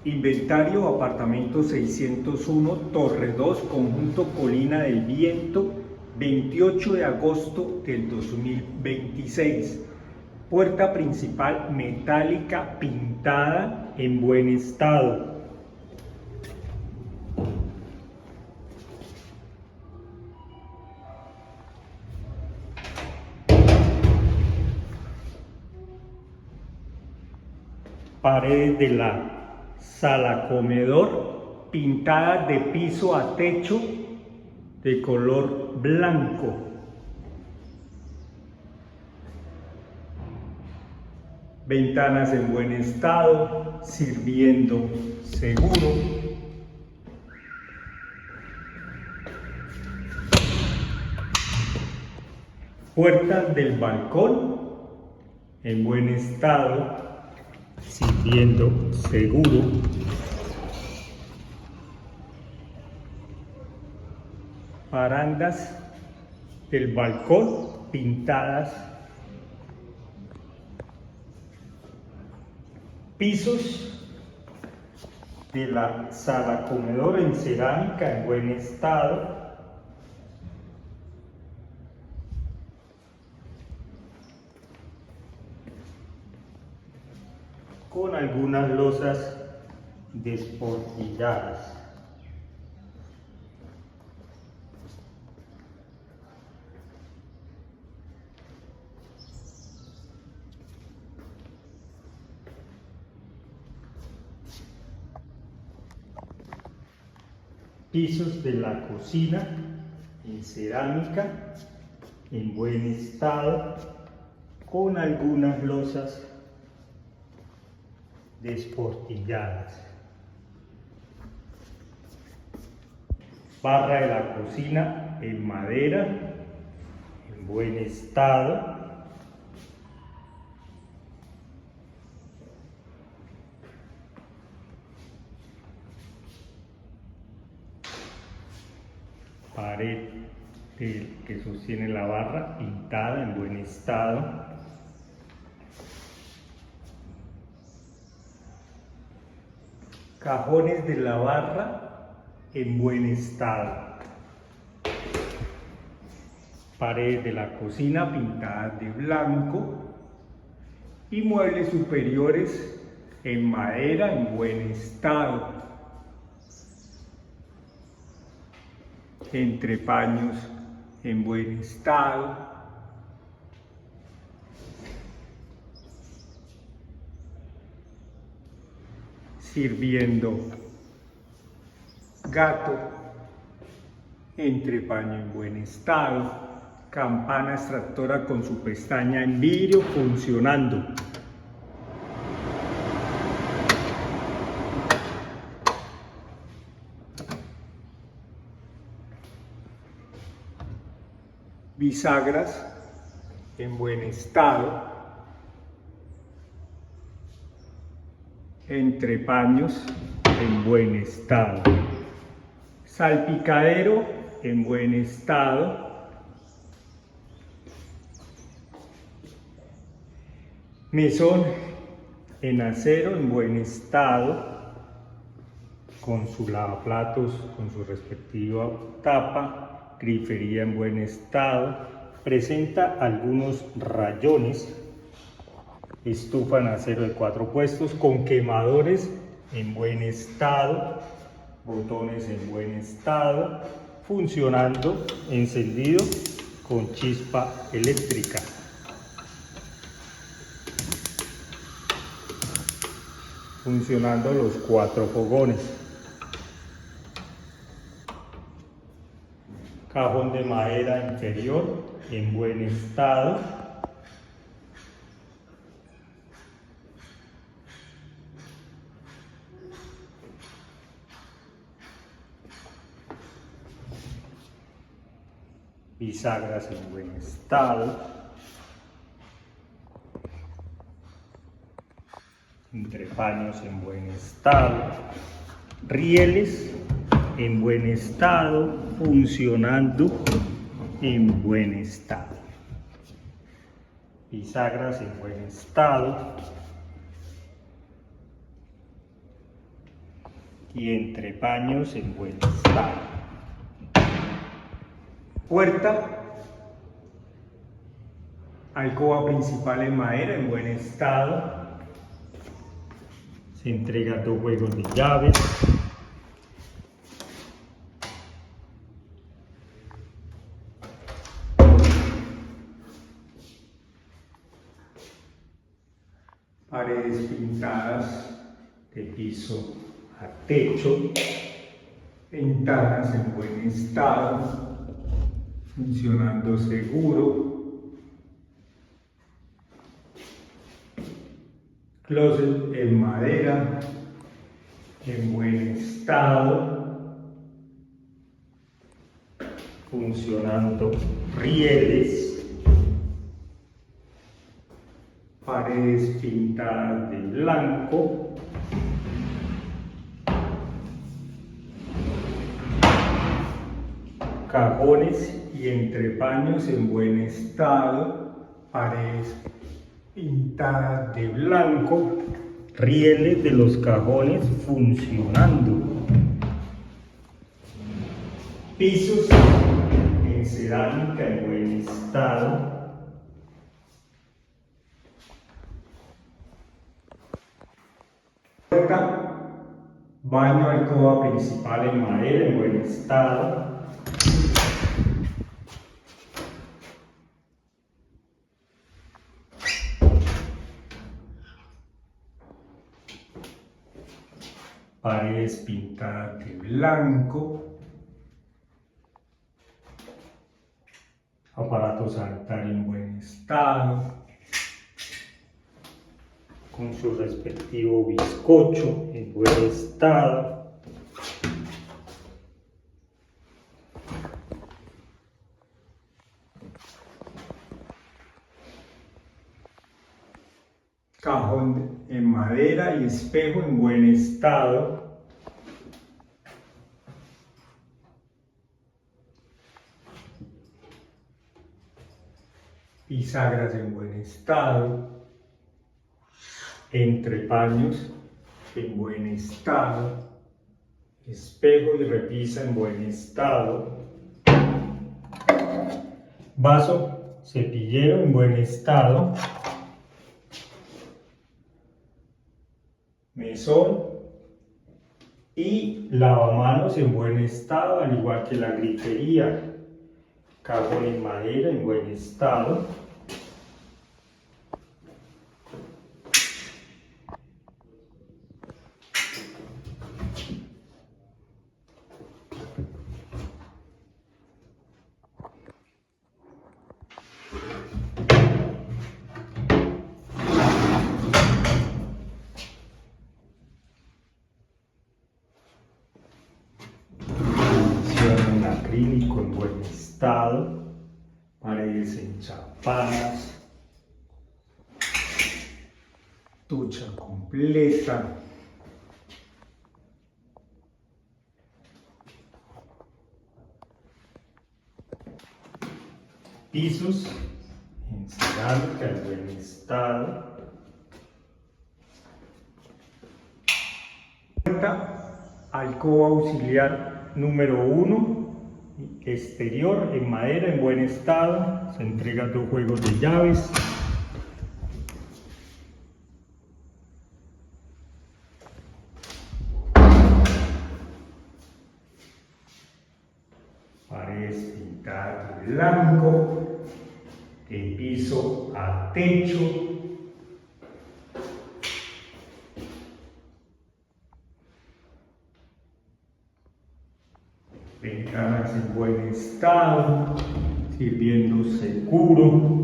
Inventario apartamento 601, Torre 2, conjunto Colina del Viento, 28 de agosto del 2026. Puerta principal metálica pintada en buen estado. Paredes de la sala comedor pintadas de piso a techo de color blanco. Ventanas en buen estado, sirviendo seguro. Puertas del balcón en buen estado, sirviendo seguro. Barandas del balcón pintadas. Pisos de la sala comedor en cerámica en buen estado. Con algunas losas desportilladas. Pisos de la cocina en cerámica en buen estado, con algunas losas desportilladas. Barra de la cocina en madera en buen estado. Pared que sostiene la barra pintada en buen estado. Cajones de la barra en buen estado. Paredes de la cocina pintadas de blanco y muebles superiores en madera en buen estado. Entrepaños en buen estado. Sirviendo gato, entrepaño en buen estado, campana extractora con su pestaña en vidrio funcionando. Bisagras en buen estado, entrepaños en buen estado, salpicadero en buen estado, mesón en acero en buen estado, con su lavaplatos, con su respectiva tapa, grifería en buen estado, presenta algunos rayones, estufa en acero de 4 puestos con quemadores en buen estado, botones en buen estado, funcionando, encendido con chispa eléctrica. Funcionando los 4 fogones. Cajón de madera inferior en buen estado. Bisagras en buen estado. Entrepaños en buen estado. Rieles en buen estado, funcionando en buen estado. Bisagras en buen estado. y entrepaños en buen estado. Puerta, alcoba principal en madera en buen estado. Se entrega 2 juegos de llaves. Paredes pintadas de piso a techo, ventanas en buen estado, funcionando seguro, closet en madera en buen estado, funcionando rieles. Paredes pintadas de blanco. Cajones y entrepaños en buen estado. Paredes pintadas de blanco. Rieles de los cajones funcionando. Pisos en cerámica en buen estado. Baño alcoba principal en madera en buen estado. Paredes pintadas de blanco. Aparato sanitario en buen estado, con su respectivo bizcocho en buen estado. Cajón en madera y espejo en buen estado. Bisagras en buen estado. Entrepaños en buen estado. Espejo y repisa en buen estado. Vaso cepillero en buen estado. Mesón y lavamanos en buen estado, al igual que la gritería. Cajón en madera en buen estado. En acrílico en buen estado. Paredes enchapadas. Ducha completa. Pisos en cerámica en buen estado. Puerta, alcoba auxiliar número 1, exterior en madera en buen estado. Se entregan 2 juegos de llaves. Paredes pintadas de blanco, de piso a techo. Ventanas en buen estado, sirviendo seguro.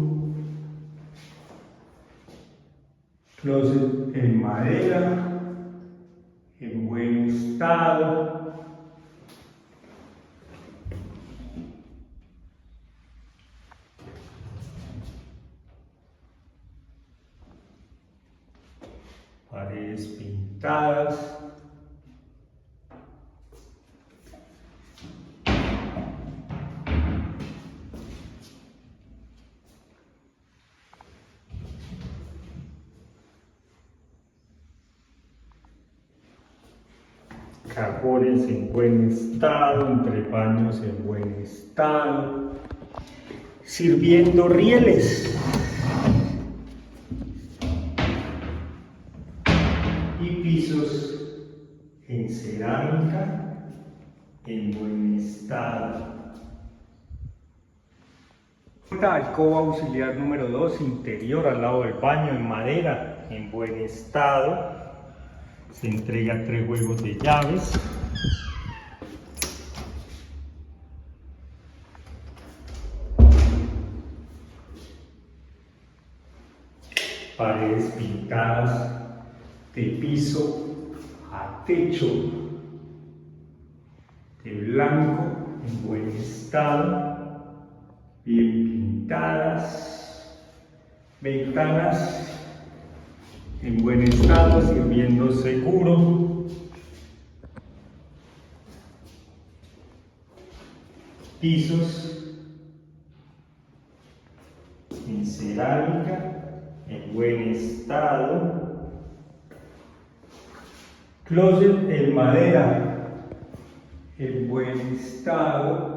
Closet en madera, en buen estado. Paredes pintadas. cajones en buen estado, entrepaños en buen estado, sirviendo rieles y pisos en cerámica en buen estado. Alcoba auxiliar número 2, interior al lado del baño, en madera, en buen estado. Se entrega 3 juegos de llaves. Paredes pintadas de piso a techo de blanco, en buen estado, bien pintadas, ventanas en buen estado, sirviendo seguro, pisos en cerámica en buen estado, closet en madera en buen estado,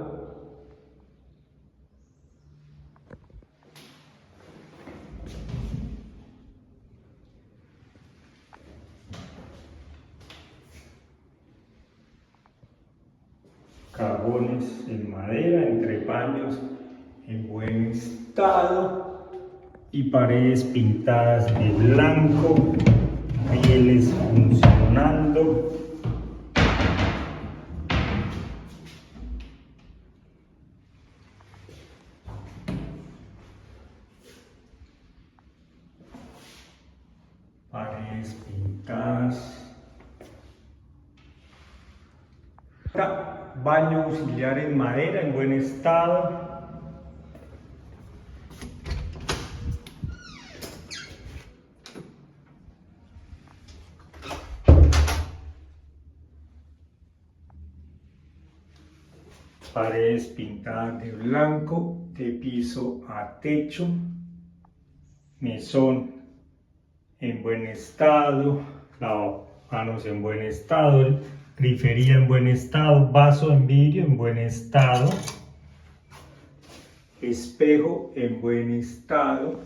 cajones en madera, entrepaños en buen estado y paredes pintadas de blanco, rieles funcionando. Paredes pintadas. Baño auxiliar en madera en buen estado. Paredes pintadas de blanco, de piso a techo. Mesón en buen estado, lavamanos en buen estado, grifería en buen estado, vaso en vidrio en buen estado, espejo en buen estado,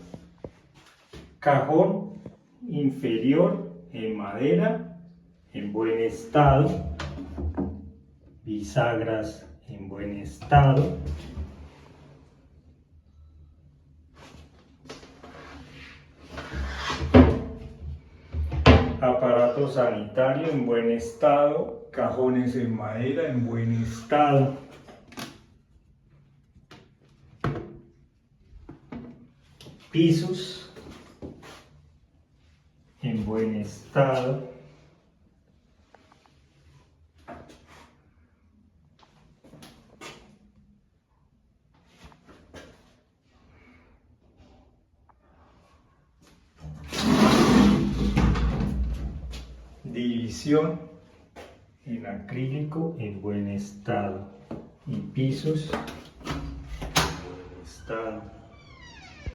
cajón inferior en madera en buen estado, bisagras en buen estado, aparato sanitario en buen estado, cajones en madera en buen estado, pisos en buen estado, división en acrílico en buen estado y pisos en buen estado.